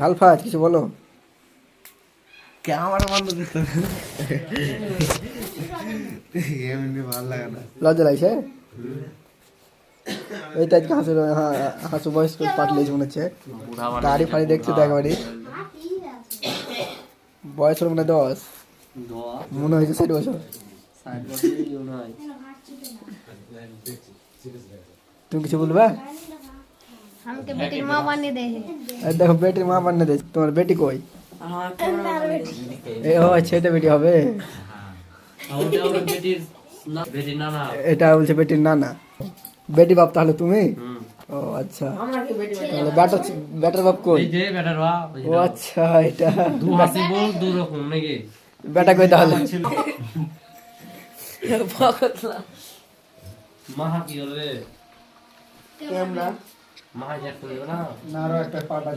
আলফাজ কিছু বলো। ক্যামেরা বন্ধ করতে এমনি ভালো লাগে না। লজ্জা লাগছে এই তো আজকে হাসু বয়স পাটলে মনে হচ্ছে গাড়ি ফাড়ি দেখছে তো একবারই বয়স হলো মানে 10 মনে হয়েছে 60 বছর। তুমি কিছু বলবা? हमके बेटी मां बनने दे है। দেখো বেটির মা বান্না দে। তোমার বেটি কই? এ ও আচ্ছা এটা বেটি হবে। এটা বলছে বেটির নানা। বেটি বাপ তাহলে তুমি? ও আচ্ছা তাহলে বেটার বাপ কই? ও আচ্ছা এটা বেটা কই তাহলে? মাহা কি হবে? ক্যামেরা মাহা জ্যাক করবে না? না আরো একটা পাটা